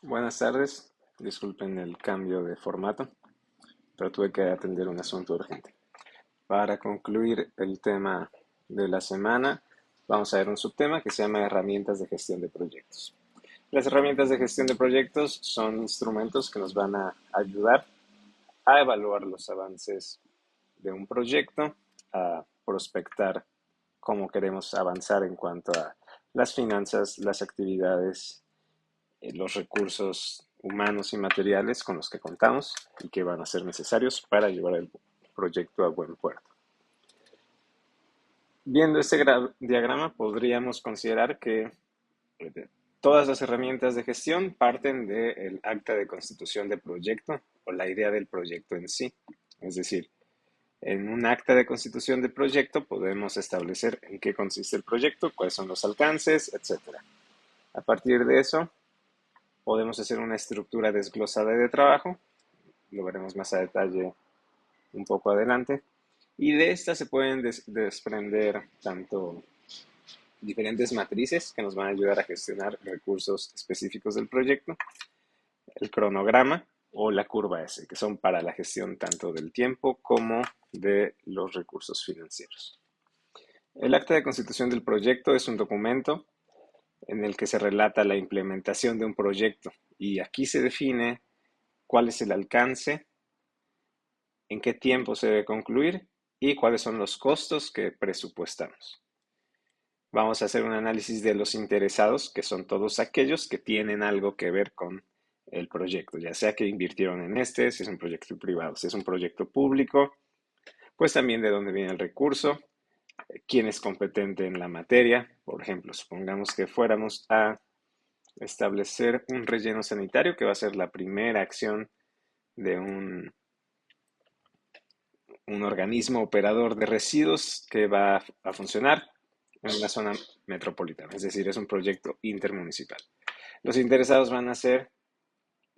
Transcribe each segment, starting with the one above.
Buenas tardes, disculpen el cambio de formato, pero tuve que atender un asunto urgente. Para concluir el tema de la semana, vamos a ver un subtema que se llama herramientas de gestión de proyectos. Las herramientas de gestión de proyectos son instrumentos que nos van a ayudar a evaluar los avances de un proyecto, a prospectar cómo queremos avanzar en cuanto a las finanzas, las actividades, los recursos humanos y materiales con los que contamos y que van a ser necesarios para llevar el proyecto a buen puerto. Viendo este diagrama, podríamos considerar que todas las herramientas de gestión parten del acta de constitución de proyecto o la idea del proyecto en sí. Es decir, en un acta de constitución de proyecto podemos establecer en qué consiste el proyecto, cuáles son los alcances, etc. A partir de eso, podemos hacer una estructura desglosada de trabajo, lo veremos más a detalle un poco adelante, y de esta se pueden desprender tanto diferentes matrices que nos van a ayudar a gestionar recursos específicos del proyecto, el cronograma o la curva S, que son para la gestión tanto del tiempo como de los recursos financieros. El acta de constitución del proyecto es un documento en el que se relata la implementación de un proyecto y aquí se define cuál es el alcance, en qué tiempo se debe concluir y cuáles son los costos que presupuestamos. Vamos a hacer un análisis de los interesados, que son todos aquellos que tienen algo que ver con el proyecto, ya sea que invirtieron en este, si es un proyecto privado, si es un proyecto público, pues también de dónde viene el recurso, quién es competente en la materia. Por ejemplo, supongamos que fuéramos a establecer un relleno sanitario, que va a ser la primera acción de un organismo operador de residuos que va a funcionar en una zona metropolitana, es decir, es un proyecto intermunicipal. Los interesados van a ser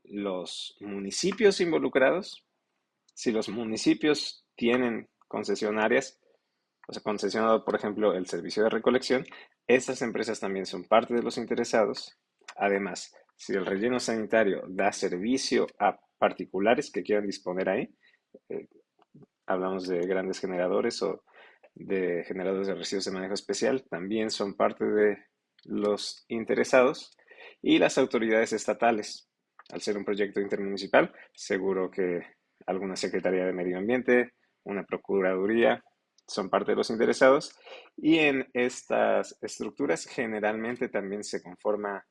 los municipios involucrados. Si los municipios tienen concesionarias, o sea, concesionado, por ejemplo, el servicio de recolección, estas empresas también son parte de los interesados. Además, si el relleno sanitario da servicio a particulares que quieran disponer ahí, eh, hablamos de grandes generadores o de generadores de residuos de manejo especial, también son parte de los interesados y las autoridades estatales. Al ser un proyecto intermunicipal, seguro que alguna Secretaría de Medio Ambiente, una Procuraduría, son parte de los interesados y en estas estructuras generalmente también se conforma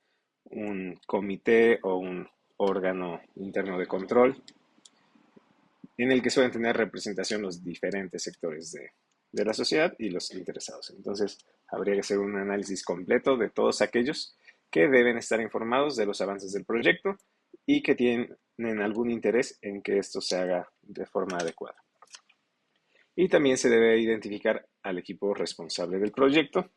un comité o un órgano interno de control en el que suelen tener representación los diferentes sectores de la sociedad y los interesados. Entonces, habría que hacer un análisis completo de todos aquellos que deben estar informados de los avances del proyecto y que tienen algún interés en que esto se haga de forma adecuada. Y también se debe identificar al equipo responsable del proyecto.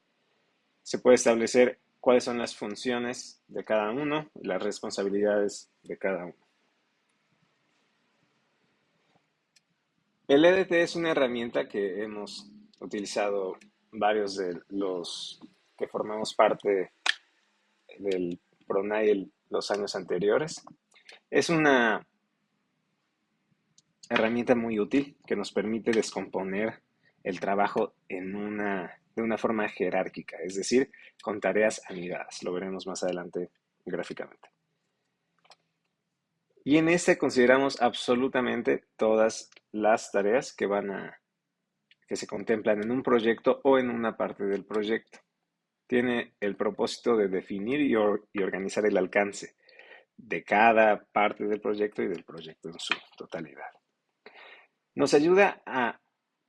Se puede establecer cuáles son las funciones de cada uno, las responsabilidades de cada uno. El EDT es una herramienta que hemos utilizado varios de los que formamos parte del PRONAI los años anteriores. Es una herramienta muy útil que nos permite descomponer el trabajo de una forma jerárquica, es decir, con tareas anidadas. Lo veremos más adelante gráficamente. Y en este consideramos absolutamente todas las tareas que se contemplan en un proyecto o en una parte del proyecto. Tiene el propósito de definir y organizar el alcance de cada parte del proyecto y del proyecto en su totalidad. Nos ayuda a,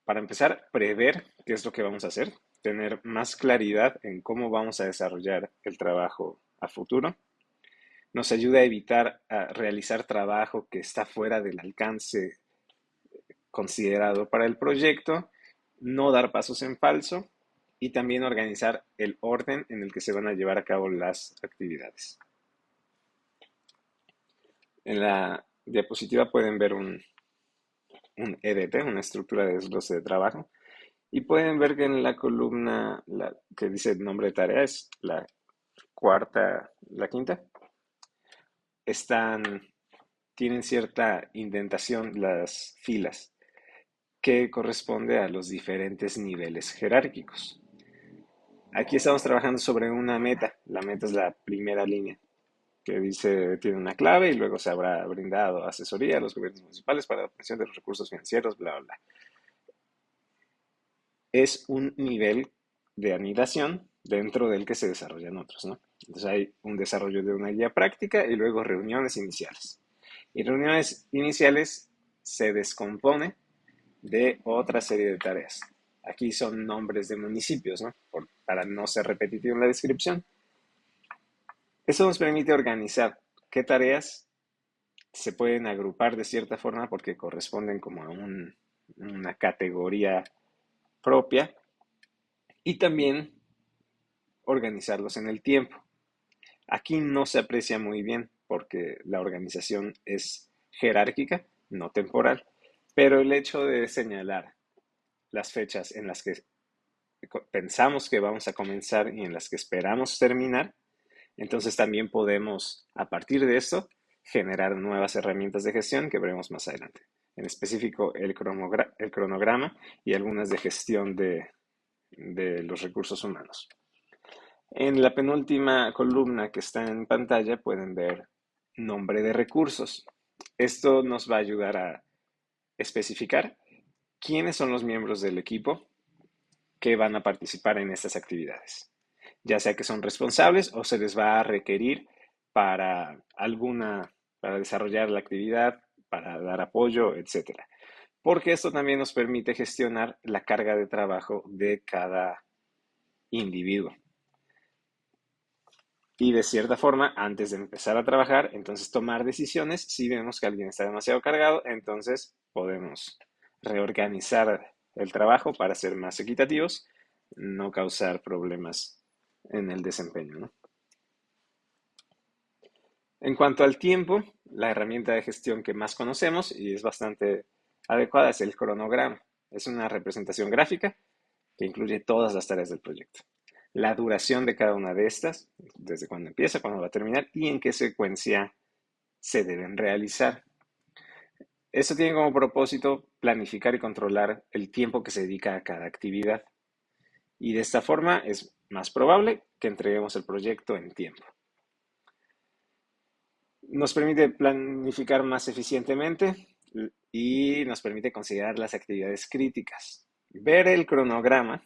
para empezar, prever qué es lo que vamos a hacer, tener más claridad en cómo vamos a desarrollar el trabajo a futuro. Nos ayuda a evitar realizar trabajo que está fuera del alcance considerado para el proyecto, no dar pasos en falso y también organizar el orden en el que se van a llevar a cabo las actividades. En la diapositiva pueden ver un EDT, una estructura de desglose de trabajo, y pueden ver que en la columna que dice nombre de tarea es la quinta. tienen cierta indentación las filas que corresponde a los diferentes niveles jerárquicos. Aquí estamos trabajando sobre una meta. La meta es la primera línea, que dice, tiene una clave y luego se habrá brindado asesoría a los gobiernos municipales para la obtención de los recursos financieros, bla, bla, bla. Es un nivel de anidación dentro del que se desarrollan otros, ¿no? Entonces hay un desarrollo de una guía práctica y luego reuniones iniciales. Y reuniones iniciales se descompone de otra serie de tareas. Aquí son nombres de municipios, ¿no? Para no ser repetitivo en la descripción. Eso nos permite organizar qué tareas se pueden agrupar de cierta forma porque corresponden como a una categoría propia y también organizarlos en el tiempo. Aquí no se aprecia muy bien porque la organización es jerárquica, no temporal, pero el hecho de señalar las fechas en las que pensamos que vamos a comenzar y en las que esperamos terminar, entonces también podemos, a partir de esto, generar nuevas herramientas de gestión que veremos más adelante. En específico, el cronograma y algunas de gestión de los recursos humanos. En la penúltima columna que está en pantalla pueden ver nombre de recursos. Esto nos va a ayudar a especificar quiénes son los miembros del equipo que van a participar en estas actividades, ya sea que son responsables o se les va a requerir para para desarrollar la actividad, para dar apoyo, etcétera. Porque esto también nos permite gestionar la carga de trabajo de cada individuo. Y de cierta forma, antes de empezar a trabajar, entonces tomar decisiones. Si vemos que alguien está demasiado cargado, entonces podemos reorganizar el trabajo para ser más equitativos, no causar problemas en el desempeño, ¿no? En cuanto al tiempo, la herramienta de gestión que más conocemos y es bastante adecuada es el cronograma. Es una representación gráfica que incluye todas las tareas del proyecto. La duración de cada una de estas, desde cuándo empieza, cuándo va a terminar y en qué secuencia se deben realizar. Esto tiene como propósito planificar y controlar el tiempo que se dedica a cada actividad. Y de esta forma es más probable que entreguemos el proyecto en tiempo. Nos permite planificar más eficientemente y nos permite considerar las actividades críticas. Ver el cronograma,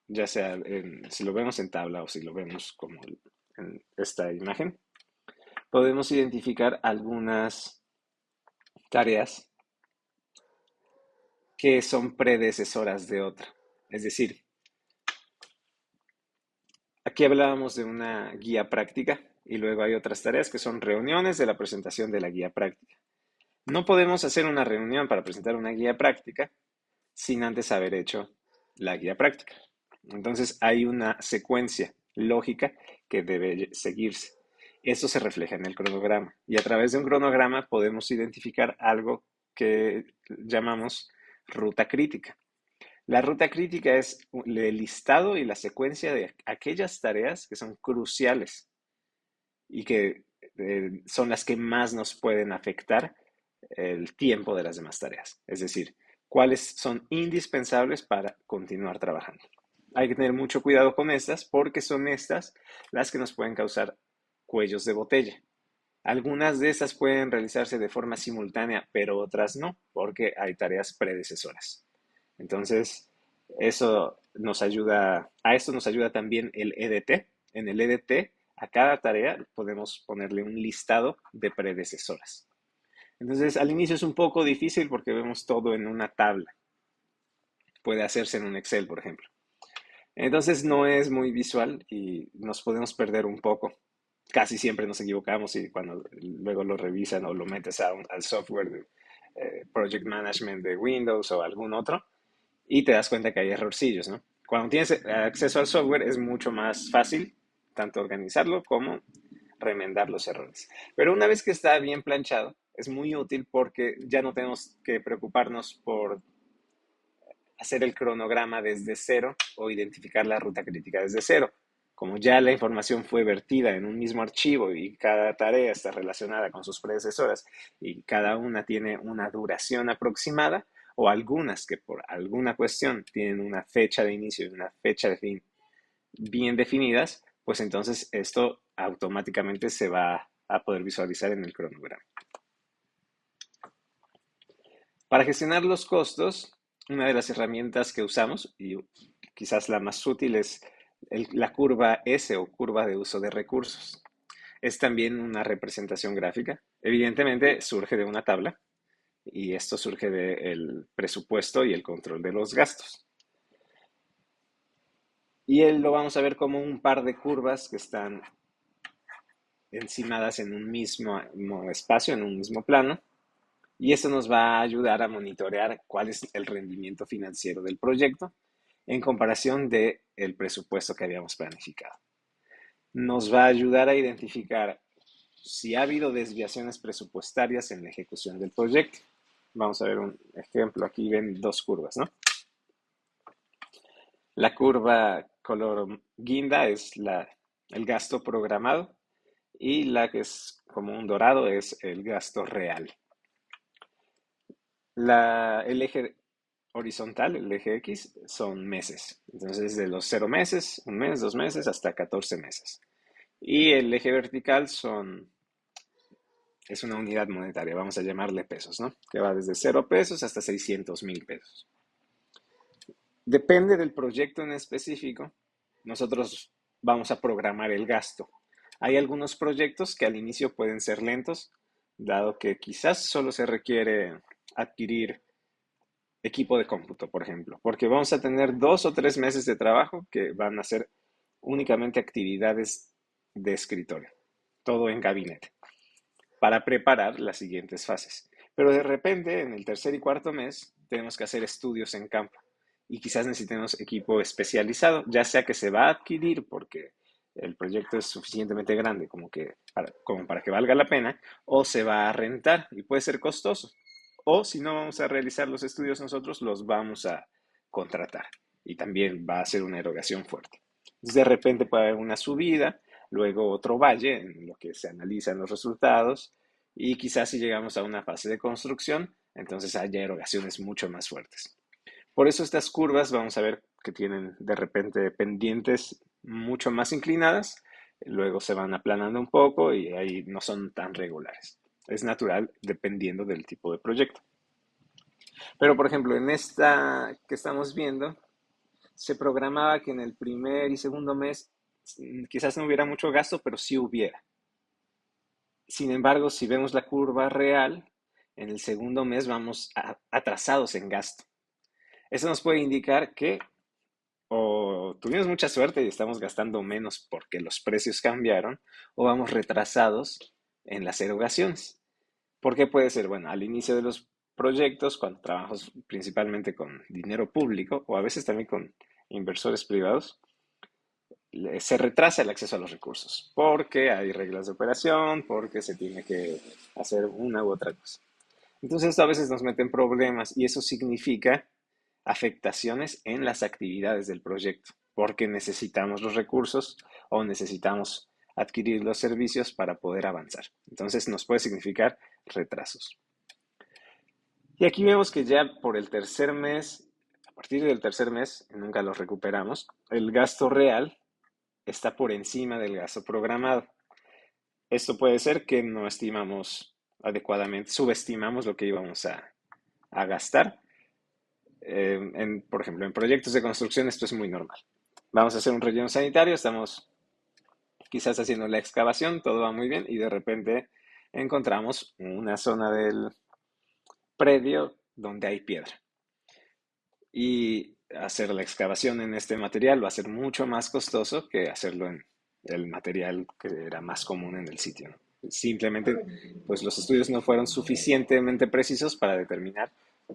ya sea si lo vemos en tabla o si lo vemos como en esta imagen, podemos identificar algunas tareas que son predecesoras de otra. Es decir, aquí hablábamos de una guía práctica y luego hay otras tareas que son reuniones de la presentación de la guía práctica. No podemos hacer una reunión para presentar una guía práctica sin antes haber hecho la guía práctica. Entonces hay una secuencia lógica que debe seguirse. Eso se refleja en el cronograma y a través de un cronograma podemos identificar algo que llamamos ruta crítica. La ruta crítica es el listado y la secuencia de aquellas tareas que son cruciales y que son las que más nos pueden afectar el tiempo de las demás tareas. Es decir, cuáles son indispensables para continuar trabajando. Hay que tener mucho cuidado con estas porque son estas las que nos pueden causar cuellos de botella. Algunas de estas pueden realizarse de forma simultánea, pero otras no, porque hay tareas predecesoras. Entonces, a esto nos ayuda también el EDT. En el EDT, a cada tarea podemos ponerle un listado de predecesoras. Entonces, al inicio es un poco difícil porque vemos todo en una tabla. Puede hacerse en un Excel, por ejemplo. Entonces, no es muy visual y nos podemos perder un poco. Casi siempre nos equivocamos y cuando luego lo revisan o lo metes al software de Project Management de Windows o algún otro y te das cuenta que hay errorcillos, ¿no? Cuando tienes acceso al software es mucho más fácil tanto organizarlo como remendar los errores. Pero una vez que está bien planchado, es muy útil porque ya no tenemos que preocuparnos por hacer el cronograma desde cero o identificar la ruta crítica desde cero. como ya la información fue vertida en un mismo archivo y cada tarea está relacionada con sus predecesoras y cada una tiene una duración aproximada, o algunas que por alguna cuestión tienen una fecha de inicio y una fecha de fin bien definidas, pues entonces esto automáticamente se va a poder visualizar en el cronograma. Para gestionar los costos, una de las herramientas que usamos, y quizás la más útil, es la curva S o curva de uso de recursos. Es también una representación gráfica. Evidentemente surge de una tabla y esto surge del presupuesto y el control de los gastos. Y lo vamos a ver como un par de curvas que están encimadas en un mismo espacio, en un mismo plano. Y esto nos va a ayudar a monitorear cuál es el rendimiento financiero del proyecto en comparación del presupuesto que habíamos planificado. Nos va a ayudar a identificar si ha habido desviaciones presupuestarias en la ejecución del proyecto. Vamos a ver un ejemplo. Aquí ven dos curvas, ¿no? La curva color guinda es el gasto programado y la que es como un dorado es el gasto real. El eje horizontal, el eje X, son meses. Entonces, de los 0 meses, un mes, 2 meses, hasta 14 meses. Y el eje vertical es una unidad monetaria, vamos a llamarle pesos, ¿no? Que va desde 0 pesos hasta 600,000 pesos. Depende del proyecto en específico, nosotros vamos a programar el gasto. Hay algunos proyectos que al inicio pueden ser lentos, dado que quizás solo se requiere adquirir equipo de cómputo, por ejemplo, porque vamos a tener 2 o 3 meses de trabajo que van a ser únicamente actividades de escritorio, todo en gabinete, para preparar las siguientes fases. Pero de repente, en el tercer y cuarto mes, tenemos que hacer estudios en campo y quizás necesitemos equipo especializado, ya sea que se va a adquirir porque el proyecto es suficientemente grande como para que valga la pena, o se va a rentar y puede ser costoso. O si no vamos a realizar los estudios nosotros, los vamos a contratar y también va a ser una erogación fuerte. Entonces, de repente puede haber una subida, luego otro valle en lo que se analizan los resultados y quizás si llegamos a una fase de construcción, entonces haya erogaciones mucho más fuertes. Por eso estas curvas vamos a ver que tienen de repente pendientes mucho más inclinadas, luego se van aplanando un poco y ahí no son tan regulares. Es natural dependiendo del tipo de proyecto. Pero por ejemplo, en esta que estamos viendo, se programaba que en el primer y segundo mes quizás no hubiera mucho gasto, pero sí hubiera. Sin embargo, si vemos la curva real, en el segundo mes vamos atrasados en gasto. Eso nos puede indicar que o tuvimos mucha suerte y estamos gastando menos porque los precios cambiaron, o vamos retrasados en las erogaciones. ¿Por qué puede ser? Bueno, al inicio de los proyectos, cuando trabajamos principalmente con dinero público o a veces también con inversores privados, se retrasa el acceso a los recursos porque hay reglas de operación, porque se tiene que hacer una u otra cosa. Entonces esto a veces nos mete en problemas y eso significa afectaciones en las actividades del proyecto, porque necesitamos los recursos o necesitamos adquirir los servicios para poder avanzar. Entonces nos puede significar retrasos. Y aquí vemos que ya por el tercer mes, a partir del tercer mes, nunca los recuperamos, el gasto real está por encima del gasto programado. Esto puede ser que no estimamos adecuadamente, subestimamos lo que íbamos a gastar. Por ejemplo, en proyectos de construcción esto es muy normal. Vamos a hacer un relleno sanitario, estamos quizás haciendo la excavación, todo va muy bien y de repente encontramos una zona del predio donde hay piedra. Y hacer la excavación en este material va a ser mucho más costoso que hacerlo en el material que era más común en el sitio, ¿no? Simplemente, pues los estudios no fueron suficientemente precisos para determinar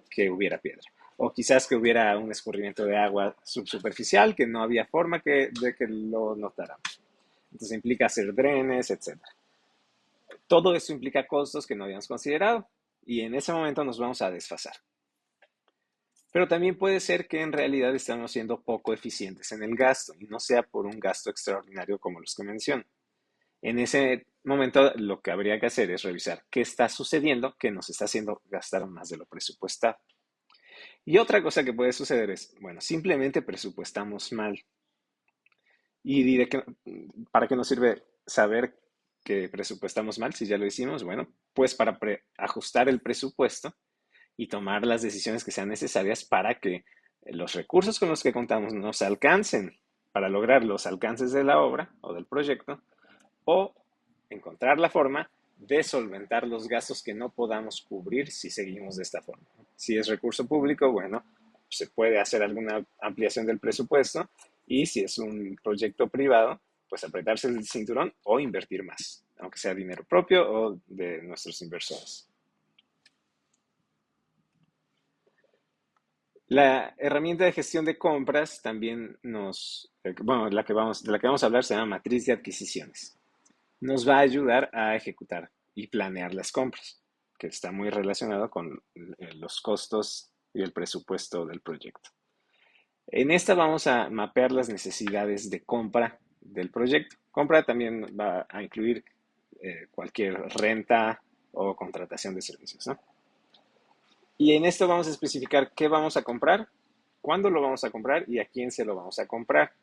que hubiera piedra. O quizás que hubiera un escurrimiento de agua subsuperficial que no había forma de que lo notáramos. Entonces implica hacer drenes, etc. Todo esto implica costos que no habíamos considerado y en ese momento nos vamos a desfasar. Pero también puede ser que en realidad estamos siendo poco eficientes en el gasto y no sea por un gasto extraordinario como los que menciono. En ese momento lo que habría que hacer es revisar qué está sucediendo que nos está haciendo gastar más de lo presupuestado. Y otra cosa que puede suceder es, bueno, simplemente presupuestamos mal. ¿Y diré que, para qué nos sirve saber que presupuestamos mal si ya lo hicimos? Bueno, pues para ajustar el presupuesto y tomar las decisiones que sean necesarias para que los recursos con los que contamos nos alcancen para lograr los alcances de la obra o del proyecto, o encontrar la forma de solventar los gastos que no podamos cubrir si seguimos de esta forma. Si es recurso público, bueno, se puede hacer alguna ampliación del presupuesto, y si es un proyecto privado, pues apretarse el cinturón o invertir más, aunque sea dinero propio o de nuestros inversores. La herramienta de gestión de compras también bueno, de la que vamos a hablar se llama matriz de adquisiciones. Nos va a ayudar a ejecutar y planear las compras, que está muy relacionado con los costos y el presupuesto del proyecto. En esta vamos a mapear las necesidades de compra del proyecto. Compra también va a incluir cualquier renta o contratación de servicios, ¿no? Y en esto vamos a especificar qué vamos a comprar, cuándo lo vamos a comprar y a quién se lo vamos a comprar.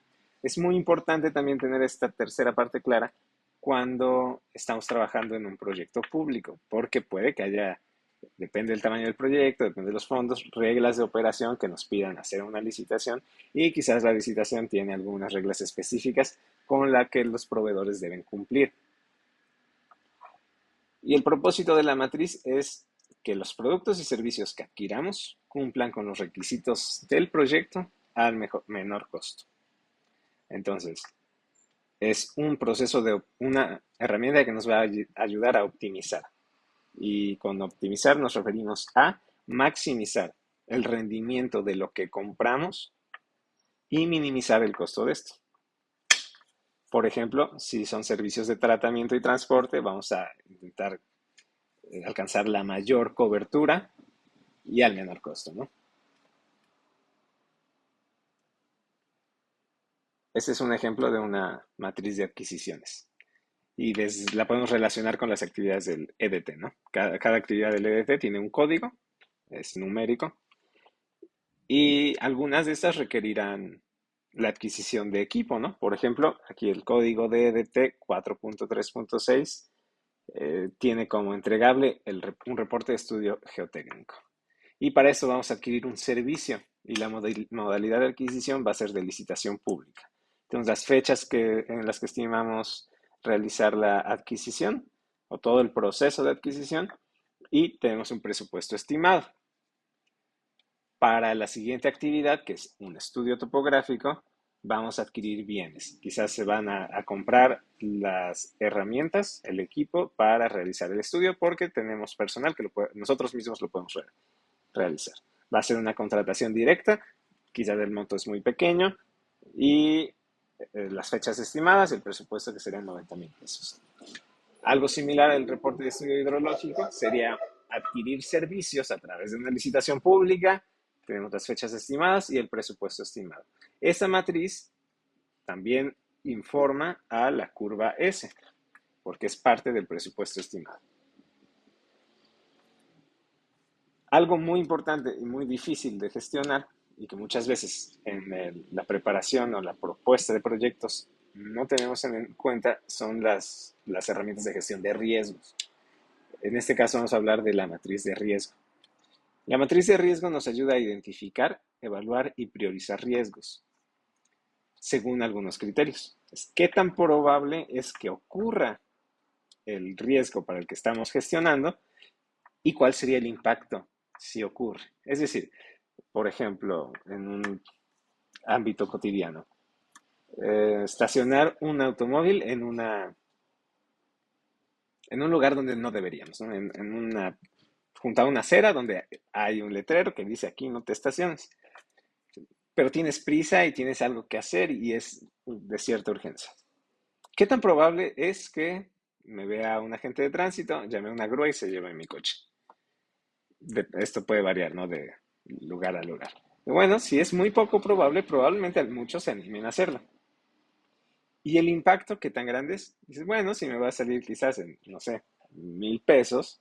Es muy importante también tener esta tercera parte clara cuando estamos trabajando en un proyecto público, porque puede que haya, depende del tamaño del proyecto, depende de los fondos, reglas de operación que nos pidan hacer una licitación, y quizás la licitación tiene algunas reglas específicas con las que los proveedores deben cumplir. Y el propósito de la matriz es que los productos y servicios que adquiramos cumplan con los requisitos del proyecto al menor costo. Entonces, es un proceso de una herramienta que nos va a ayudar a optimizar. Y con optimizar nos referimos a maximizar el rendimiento de lo que compramos y minimizar el costo de esto. Por ejemplo, si son servicios de tratamiento y transporte, vamos a intentar alcanzar la mayor cobertura y al menor costo, ¿no? Ese es un ejemplo de una matriz de adquisiciones. Y la podemos relacionar con las actividades del EDT, ¿no? Cada actividad del EDT tiene un código, es numérico, y algunas de estas requerirán la adquisición de equipo, ¿no? Por ejemplo, aquí el código de EDT 4.3.6 tiene como entregable un reporte de estudio geotécnico. Y para eso vamos a adquirir un servicio, y la modalidad de adquisición va a ser de licitación pública. Tenemos las fechas en las que estimamos realizar la adquisición o todo el proceso de adquisición, y tenemos un presupuesto estimado. Para la siguiente actividad, que es un estudio topográfico, vamos a adquirir bienes. Quizás se van a comprar las herramientas, el equipo para realizar el estudio, porque tenemos personal que nosotros mismos lo podemos realizar. Va a ser una contratación directa, quizás el monto es muy pequeño, y las fechas estimadas, el presupuesto que serían 90,000 pesos. Algo similar al reporte de estudio hidrológico sería adquirir servicios a través de una licitación pública. Tenemos las fechas estimadas y el presupuesto estimado. Esta matriz también informa a la curva S, porque es parte del presupuesto estimado. Algo muy importante y muy difícil de gestionar, y que muchas veces en la preparación o la propuesta de proyectos no tenemos en cuenta, son las herramientas de gestión de riesgos. En este caso vamos a hablar de la matriz de riesgo. La matriz de riesgo nos ayuda a identificar, evaluar y priorizar riesgos según algunos criterios. ¿Qué tan probable es que ocurra el riesgo para el que estamos gestionando y cuál sería el impacto si ocurre? Es decir, por ejemplo, en un ámbito cotidiano, estacionar un automóvil en un lugar donde no deberíamos, ¿no? Junto a una acera donde hay un letrero que dice aquí no te estaciones, pero tienes prisa y tienes algo que hacer y es de cierta urgencia. ¿Qué tan probable es que me vea un agente de tránsito, llame a una grúa y se lleve mi coche? Esto puede variar, ¿no? lugar a lugar. Bueno, si es muy poco probable, probablemente muchos se animen a hacerlo. Y el impacto, ¿qué tan grande es? Dices, bueno, si me va a salir quizás en, no sé, 1,000 pesos,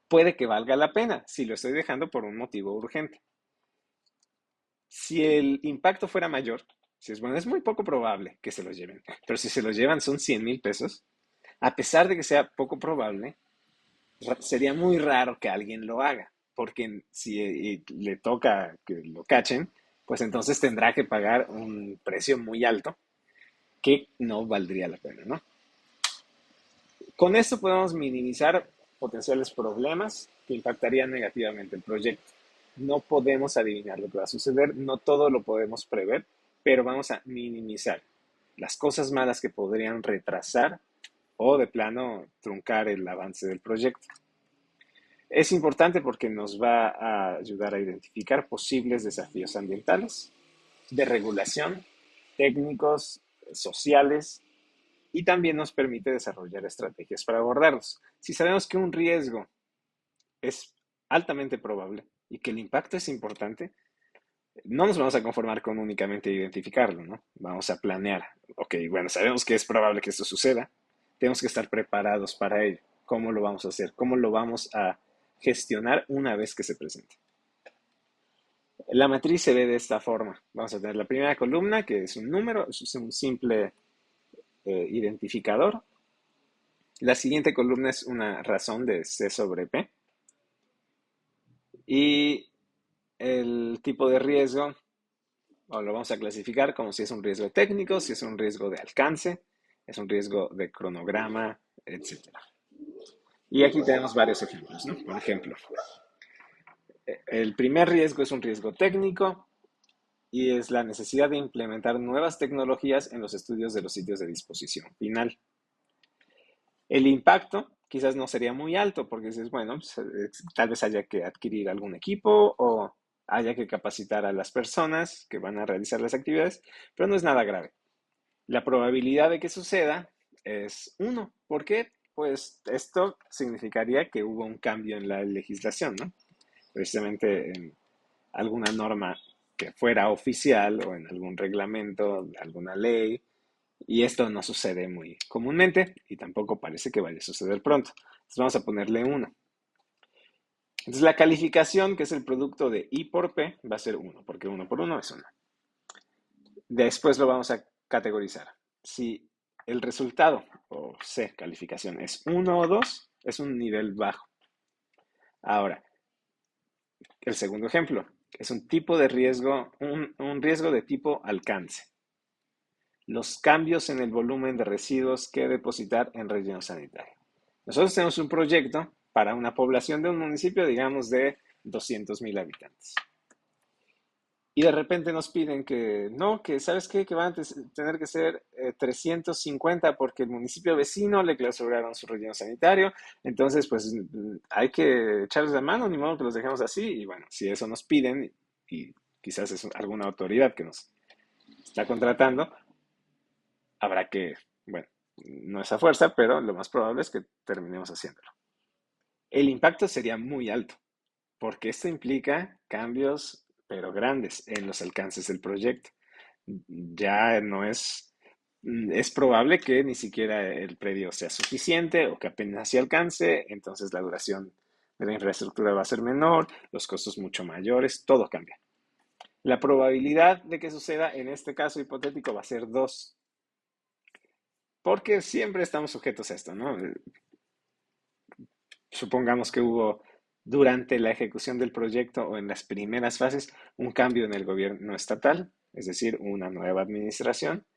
puede que valga la pena si lo estoy dejando por un motivo urgente. Si el impacto fuera mayor, si es bueno, es muy poco probable que se los lleven, pero si se los llevan son 100,000 pesos, a pesar de que sea poco probable, sería muy raro que alguien lo haga, porque si le toca que lo cachen, pues entonces tendrá que pagar un precio muy alto que no valdría la pena, ¿no? Con esto podemos minimizar potenciales problemas que impactarían negativamente el proyecto. No podemos adivinar lo que va a suceder, no todo lo podemos prever, pero vamos a minimizar las cosas malas que podrían retrasar o de plano truncar el avance del proyecto. Es importante porque nos va a ayudar a identificar posibles desafíos ambientales, de regulación, técnicos, sociales, y también nos permite desarrollar estrategias para abordarlos. Si sabemos que un riesgo es altamente probable y que el impacto es importante, no nos vamos a conformar con únicamente identificarlo, ¿no? Vamos a planear. Ok, bueno, sabemos que es probable que esto suceda, tenemos que estar preparados para ello. ¿Cómo lo vamos a hacer? ¿Cómo lo vamos a gestionar una vez que se presente? La matriz se ve de esta forma. Vamos a tener la primera columna, que es un número, es un simple identificador. La siguiente columna es una razón de C sobre P. Y el tipo de riesgo, o lo vamos a clasificar como si es un riesgo técnico, si es un riesgo de alcance, es un riesgo de cronograma, etcétera. Y aquí tenemos varios ejemplos, ¿no? Por ejemplo, el primer riesgo es un riesgo técnico y es la necesidad de implementar nuevas tecnologías en los estudios de los sitios de disposición final. El impacto quizás no sería muy alto porque dices, bueno, pues, tal vez haya que adquirir algún equipo o haya que capacitar a las personas que van a realizar las actividades, pero no es nada grave. La probabilidad de que suceda es 1. ¿Por qué? Pues esto significaría que hubo un cambio en la legislación, ¿no? Precisamente en alguna norma que fuera oficial o en algún reglamento, alguna ley, y esto no sucede muy comúnmente y tampoco parece que vaya a suceder pronto. Entonces vamos a ponerle 1. Entonces la calificación, que es el producto de I por P, va a ser 1, porque 1 por 1 es 1. Después lo vamos a categorizar. Si el resultado, o C, calificación, es 1 o 2, es un nivel bajo. Ahora, el segundo ejemplo es un tipo de riesgo, un riesgo de tipo alcance. Los cambios en el volumen de residuos que depositar en relleno sanitario. Nosotros tenemos un proyecto para una población de un municipio, digamos, de 200,000 habitantes. Y de repente nos piden que, no, que ¿sabes qué? Que van a tener que ser 350 porque el municipio vecino le clausuraron su relleno sanitario. Entonces, pues hay que echarles la mano, ni modo que los dejemos así. Y bueno, si eso nos piden, y quizás es alguna autoridad que nos está contratando, habrá que, bueno, no es a fuerza, pero lo más probable es que terminemos haciéndolo. El impacto sería muy alto, porque esto implica cambios, pero grandes, en los alcances del proyecto. Ya no es probable que ni siquiera el predio sea suficiente o que apenas se alcance, entonces la duración de la infraestructura va a ser menor, los costos mucho mayores, todo cambia. La probabilidad de que suceda en este caso hipotético va a ser 2, porque siempre estamos sujetos a esto, ¿no? Supongamos que hubo durante la ejecución del proyecto o en las primeras fases un cambio en el gobierno estatal, es decir, una nueva administración,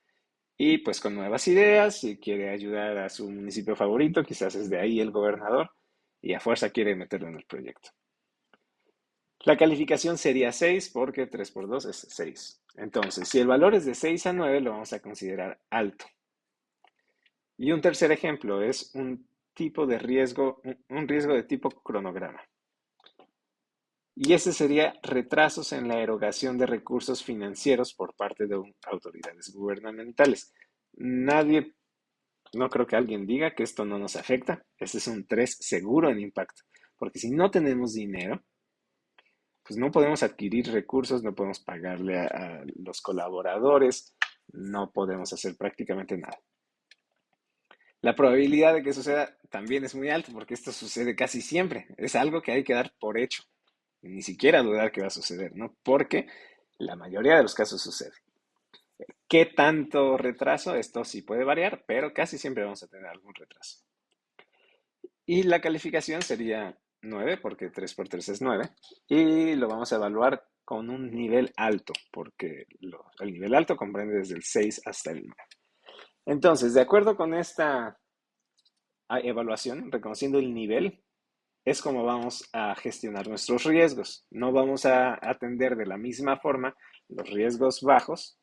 y pues con nuevas ideas, si quiere ayudar a su municipio favorito, quizás es de ahí el gobernador, y a fuerza quiere meterlo en el proyecto. La calificación sería 6 porque 3 por 2 es 6. Entonces, si el valor es de 6 a 9, lo vamos a considerar alto. Y un tercer ejemplo es un tipo de riesgo, un riesgo de tipo cronograma. Y ese sería retrasos en la erogación de recursos financieros por parte de autoridades gubernamentales. Nadie, no creo que alguien diga que esto no nos afecta. Este es un 3 seguro en impacto. Porque si no tenemos dinero, pues no podemos adquirir recursos, no podemos pagarle a los colaboradores, no podemos hacer prácticamente nada. La probabilidad de que suceda también es muy alta porque esto sucede casi siempre. Es algo que hay que dar por hecho. Ni siquiera dudar que va a suceder, ¿no? Porque la mayoría de los casos sucede. ¿Qué tanto retraso? Esto sí puede variar, pero casi siempre vamos a tener algún retraso. Y la calificación sería 9 porque 3 por 3 es 9. Y lo vamos a evaluar con un nivel alto, porque el nivel alto comprende desde el 6 hasta el 9. Entonces, de acuerdo con esta evaluación, reconociendo el nivel, es como vamos a gestionar nuestros riesgos. No vamos a atender de la misma forma los riesgos bajos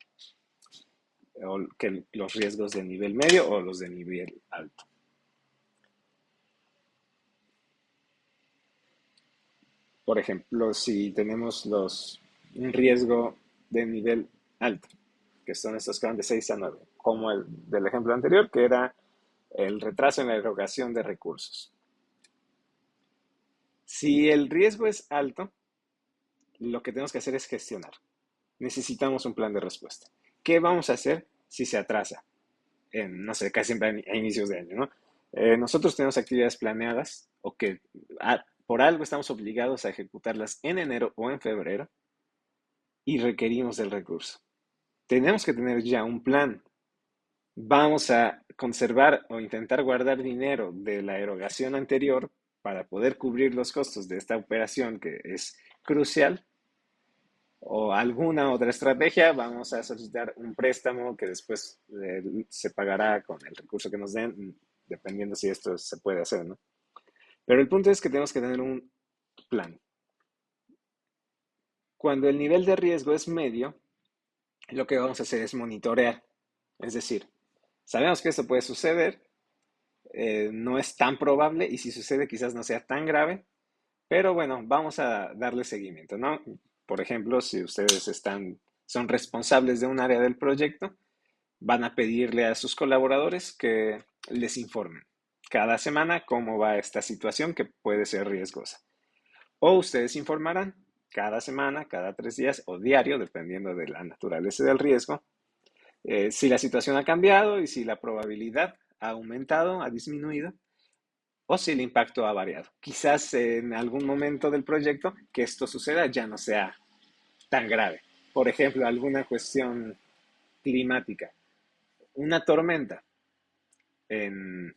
que los riesgos de nivel medio o los de nivel alto. Por ejemplo, si tenemos un riesgo de nivel alto, que son estos que van de 6 a 9, como el del ejemplo anterior, que era el retraso en la erogación de recursos. Si el riesgo es alto, lo que tenemos que hacer es gestionar. Necesitamos un plan de respuesta. ¿Qué vamos a hacer si se atrasa? No sé, casi siempre a inicios de año, ¿no? Nosotros tenemos actividades planeadas o que por algo estamos obligados a ejecutarlas en enero o en febrero y requerimos el recurso. Tenemos que tener ya un plan. Vamos a conservar o intentar guardar dinero de la erogación anterior para poder cubrir los costos de esta operación que es crucial o alguna otra estrategia, vamos a solicitar un préstamo que después se pagará con el recurso que nos den, dependiendo si esto se puede hacer, ¿no? Pero el punto es que tenemos que tener un plan. Cuando el nivel de riesgo es medio, lo que vamos a hacer es monitorear. Es decir, sabemos que esto puede suceder, no es tan probable y si sucede quizás no sea tan grave, pero bueno, vamos a darle seguimiento, ¿no? Por ejemplo, si ustedes son responsables de un área del proyecto, van a pedirle a sus colaboradores que les informen cada semana cómo va esta situación que puede ser riesgosa. O ustedes informarán cada semana, cada 3 días o diario, dependiendo de la naturaleza del riesgo, si la situación ha cambiado y si la probabilidad ha aumentado, ha disminuido, o si el impacto ha variado. Quizás en algún momento del proyecto que esto suceda ya no sea tan grave. Por ejemplo, alguna cuestión climática, una tormenta en,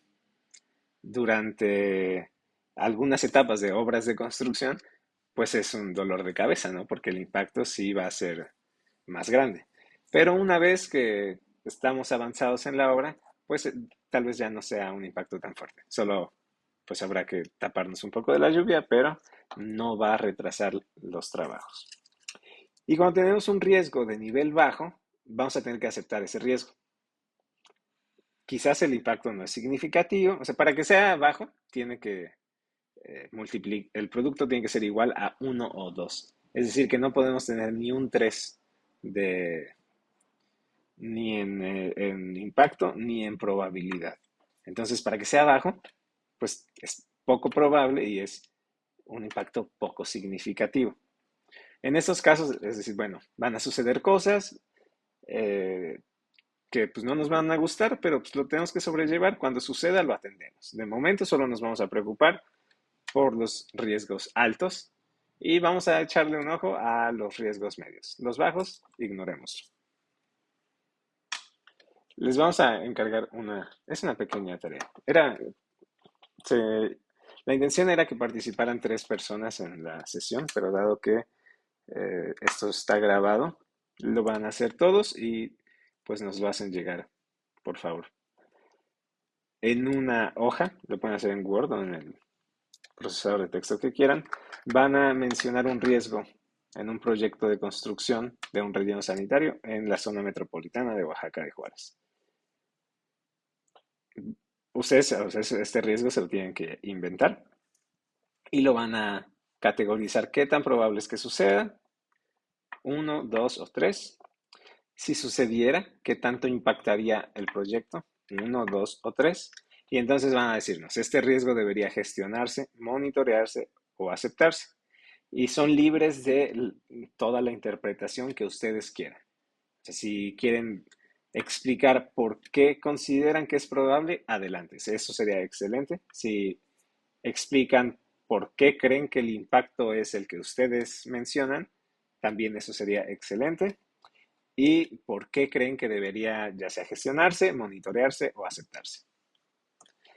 durante algunas etapas de obras de construcción, pues es un dolor de cabeza, ¿no? Porque el impacto sí va a ser más grande. Pero una vez que estamos avanzados en la obra, pues tal vez ya no sea un impacto tan fuerte. Solo pues habrá que taparnos un poco de la lluvia, pero no va a retrasar los trabajos. Y cuando tenemos un riesgo de nivel bajo, vamos a tener que aceptar ese riesgo. Quizás el impacto no es significativo, o sea, para que sea bajo, tiene que el producto tiene que ser igual a 1 o 2. Es decir, que no podemos tener ni un 3 de, ni en impacto ni en probabilidad. Entonces, para que sea bajo, pues es poco probable y es un impacto poco significativo. En estos casos, es decir, bueno, van a suceder cosas eh, que pues no nos van a gustar, pero pues lo tenemos que sobrellevar. Cuando suceda, lo atendemos. De momento solo nos vamos a preocupar por los riesgos altos y vamos a echarle un ojo a los riesgos medios. Los bajos, ignoremos. Les vamos a encargar es una pequeña tarea. La intención era que participaran 3 personas en la sesión, pero dado que esto está grabado, lo van a hacer todos y pues nos lo hacen llegar, por favor. En una hoja, lo pueden hacer en Word o en el procesador de texto que quieran, van a mencionar un riesgo en un proyecto de construcción de un relleno sanitario en la zona metropolitana de Oaxaca de Juárez. Ustedes este riesgo se lo tienen que inventar y lo van a categorizar qué tan probable es que suceda, 1, 2 o 3. Si sucediera, qué tanto impactaría el proyecto, 1, 2 o 3. Y entonces van a decirnos, este riesgo debería gestionarse, monitorearse o aceptarse. y son libres de toda la interpretación que ustedes quieran. O sea, si quieren explicar por qué consideran que es probable, adelante. Eso sería excelente. Si explican por qué creen que el impacto es el que ustedes mencionan, también eso sería excelente. Y por qué creen que debería ya sea gestionarse, monitorearse o aceptarse.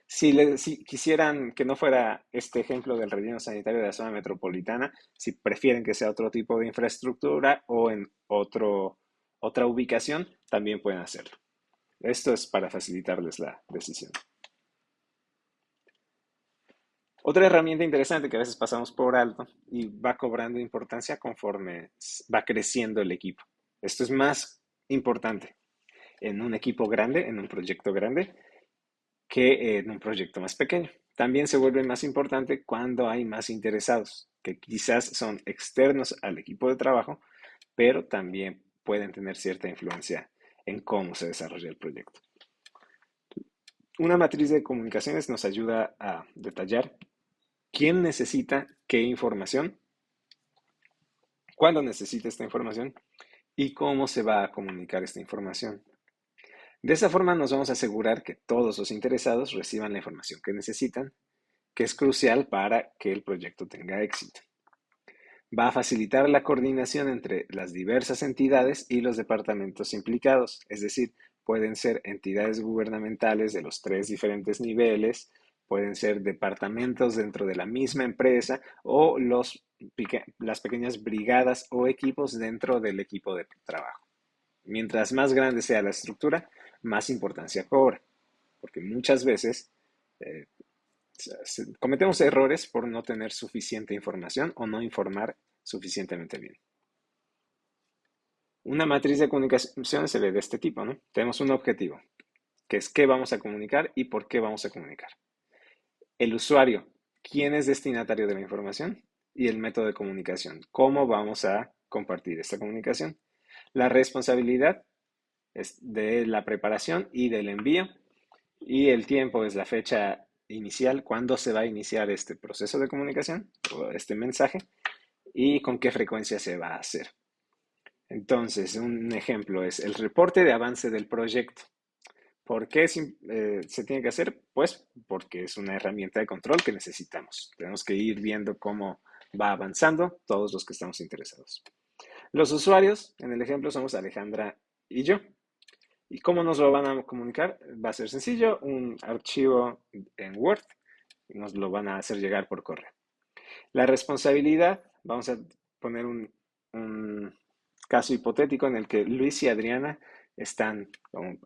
Si quisieran que no fuera este ejemplo del relleno sanitario de la zona metropolitana, si prefieren que sea otro tipo de infraestructura o en otra ubicación, también pueden hacerlo. Esto es para facilitarles la decisión. Otra herramienta interesante que a veces pasamos por alto y va cobrando importancia conforme va creciendo el equipo. Esto es más importante en un equipo grande, en un proyecto grande, que en un proyecto más pequeño. También se vuelve más importante cuando hay más interesados, que quizás son externos al equipo de trabajo, pero también pueden tener cierta influencia en cómo se desarrolla el proyecto. Una matriz de comunicaciones nos ayuda a detallar quién necesita qué información, cuándo necesita esta información y cómo se va a comunicar esta información. De esa forma nos vamos a asegurar que todos los interesados reciban la información que necesitan, que es crucial para que el proyecto tenga éxito. Va a facilitar la coordinación entre las diversas entidades y los departamentos implicados, es decir, pueden ser entidades gubernamentales de los 3 diferentes niveles, pueden ser departamentos dentro de la misma empresa o las pequeñas brigadas o equipos dentro del equipo de trabajo. Mientras más grande sea la estructura, más importancia cobra, porque muchas veces eh, cometemos errores por no tener suficiente información o no informar suficientemente bien. Una matriz de comunicación se ve de este tipo, ¿no? Tenemos un objetivo, que es qué vamos a comunicar y por qué vamos a comunicar. El usuario, quién es destinatario de la información y el método de comunicación, cómo vamos a compartir esta comunicación. La responsabilidad es de la preparación y del envío y el tiempo es la fecha inicial, cuándo se va a iniciar este proceso de comunicación o este mensaje y con qué frecuencia se va a hacer. Entonces, un ejemplo es el reporte de avance del proyecto. ¿Por qué se tiene que hacer? Pues porque es una herramienta de control que necesitamos. Tenemos que ir viendo cómo va avanzando todos los que estamos interesados. Los usuarios, en el ejemplo, somos Alejandra y yo. ¿Y cómo nos lo van a comunicar? Va a ser sencillo, un archivo en Word, nos lo van a hacer llegar por correo. La responsabilidad, vamos a poner un caso hipotético en el que Luis y Adriana están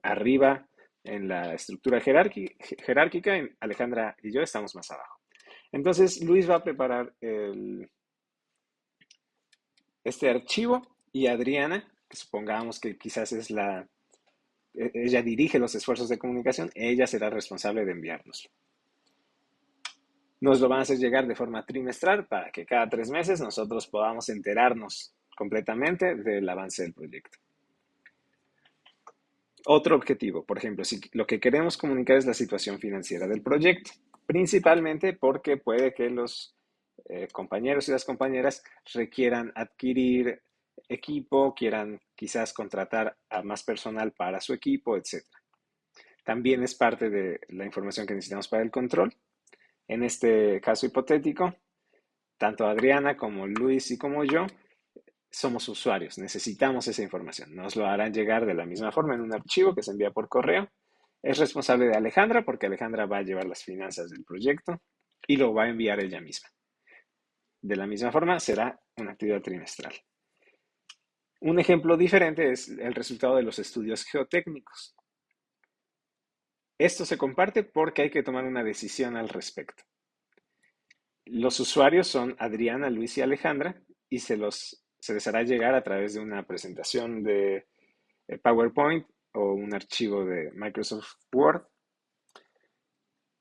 arriba en la estructura jerárquica y Alejandra y yo estamos más abajo. Entonces, Luis va a preparar este archivo y Adriana, que supongamos que quizás ella dirige los esfuerzos de comunicación, ella será responsable de enviárnoslo. Nos lo van a hacer llegar de forma trimestral para que cada 3 meses nosotros podamos enterarnos completamente del avance del proyecto. Otro objetivo, por ejemplo, si lo que queremos comunicar es la situación financiera del proyecto, principalmente porque puede que los compañeros y las compañeras requieran adquirir equipo, quieran quizás contratar a más personal para su equipo, etc. También es parte de la información que necesitamos para el control. En este caso hipotético, tanto Adriana como Luis y como yo somos usuarios, necesitamos esa información. Nos lo harán llegar de la misma forma en un archivo que se envía por correo. Es responsable de Alejandra porque Alejandra va a llevar las finanzas del proyecto y lo va a enviar ella misma. De la misma forma, será una actividad trimestral. Un ejemplo diferente es el resultado de los estudios geotécnicos. Esto se comparte porque hay que tomar una decisión al respecto. Los usuarios son Adriana, Luis y Alejandra y se les hará llegar a través de una presentación de PowerPoint o un archivo de Microsoft Word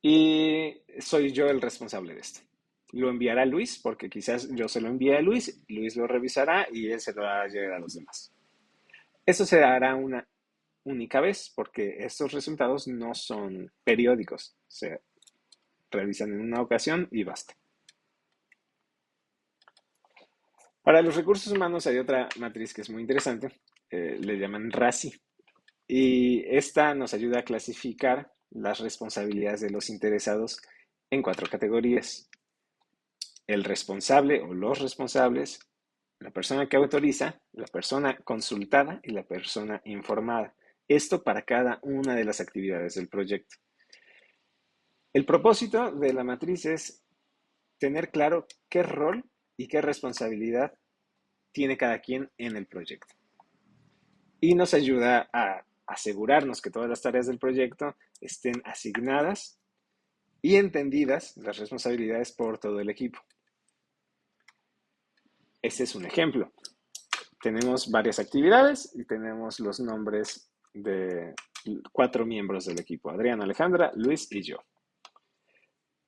y soy yo el responsable de esto. Lo enviará Luis porque quizás yo se lo envíe a Luis, Luis lo revisará y él se lo hará llegar a los demás. Eso se hará una única vez porque estos resultados no son periódicos, se revisan en una ocasión y basta. Para los recursos humanos hay otra matriz que es muy interesante, le llaman RACI, y esta nos ayuda a clasificar las responsabilidades de los interesados en 4 categorías: el responsable o los responsables, la persona que autoriza, la persona consultada y la persona informada. Esto para cada una de las actividades del proyecto. El propósito de la matriz es tener claro qué rol y qué responsabilidad tiene cada quien en el proyecto. Y nos ayuda a asegurarnos que todas las tareas del proyecto estén asignadas y entendidas las responsabilidades por todo el equipo. Este es un ejemplo. Tenemos varias actividades y tenemos los nombres de 4 miembros del equipo: Adrián, Alejandra, Luis y yo.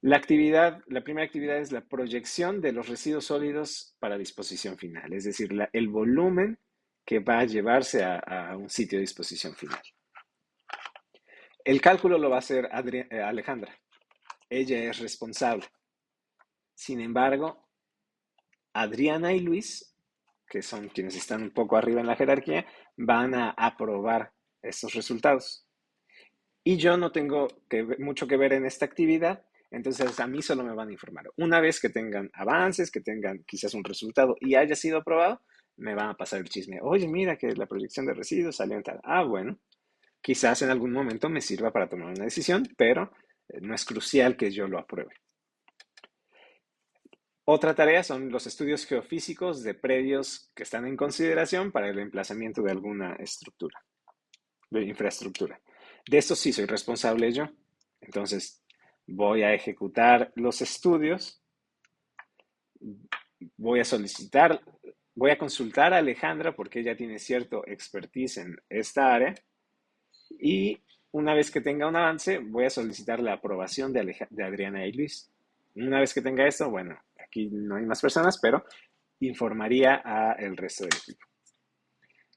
La primera actividad es la proyección de los residuos sólidos para disposición final, es decir, el volumen que va a llevarse a un sitio de disposición final. El cálculo lo va a hacer Alejandra. Ella es responsable. Sin embargo, Adriana y Luis, que son quienes están un poco arriba en la jerarquía, van a aprobar estos resultados. Y yo no tengo mucho que ver en esta actividad, entonces a mí solo me van a informar. Una vez que tengan avances, que tengan quizás un resultado y haya sido aprobado, me van a pasar el chisme. Oye, mira que la proyección de residuos salió en tal. Ah, bueno, quizás en algún momento me sirva para tomar una decisión, pero no es crucial que yo lo apruebe. Otra tarea son los estudios geofísicos de predios que están en consideración para el emplazamiento de alguna estructura, de infraestructura. De esto sí soy responsable yo. Entonces, voy a ejecutar los estudios, voy a consultar a Alejandra porque ella tiene cierto expertise en esta área, y una vez que tenga un avance, voy a solicitar la aprobación de Adriana y Luis. Una vez que tenga esto, bueno, aquí no hay más personas, pero informaría al resto del equipo.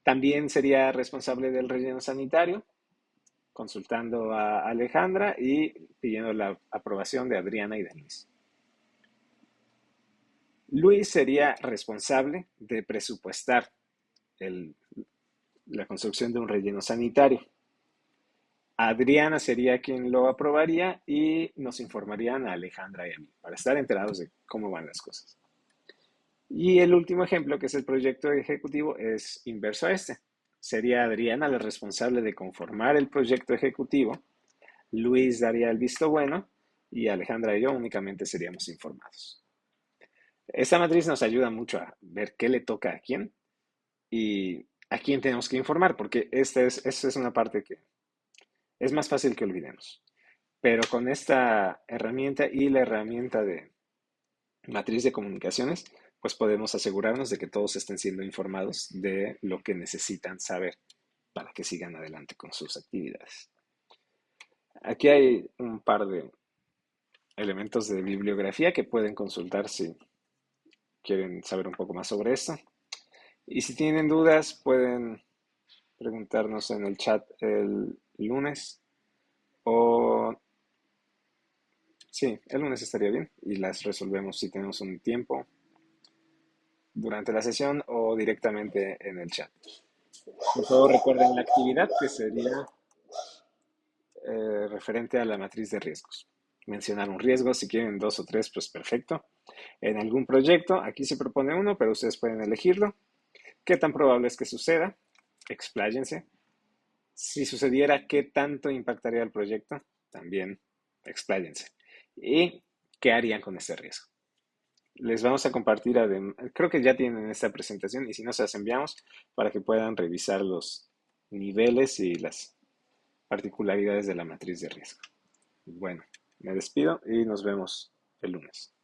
También sería responsable del relleno sanitario, consultando a Alejandra y pidiendo la aprobación de Adriana y Denise. Luis sería responsable de presupuestar la construcción de un relleno sanitario. Adriana sería quien lo aprobaría y nos informarían a Alejandra y a mí para estar enterados de cómo van las cosas. Y el último ejemplo, que es el proyecto ejecutivo, es inverso a este. Sería Adriana la responsable de conformar el proyecto ejecutivo, Luis daría el visto bueno y Alejandra y yo únicamente seríamos informados. Esta matriz nos ayuda mucho a ver qué le toca a quién y a quién tenemos que informar, porque esta es una parte que es más fácil que olvidemos. Pero con esta herramienta y la herramienta de matriz de comunicaciones, pues podemos asegurarnos de que todos estén siendo informados de lo que necesitan saber para que sigan adelante con sus actividades. Aquí hay un par de elementos de bibliografía que pueden consultar si quieren saber un poco más sobre esto. Y si tienen dudas, pueden preguntarnos en el chat el lunes, o sí, el lunes estaría bien y las resolvemos si tenemos un tiempo durante la sesión o directamente en el chat. Por favor, recuerden la actividad, que sería referente a la matriz de riesgos. Mencionar un riesgo, si quieren 2 o 3, pues perfecto. En algún proyecto, aquí se propone uno, pero ustedes pueden elegirlo. ¿Qué tan probable es que suceda? Expláyense. Si sucediera, ¿qué tanto impactaría el proyecto? También expláyense. ¿Y qué harían con ese riesgo? Les vamos a compartir, creo que ya tienen esta presentación, y si no, se las enviamos para que puedan revisar los niveles y las particularidades de la matriz de riesgo. Bueno, me despido y nos vemos el lunes.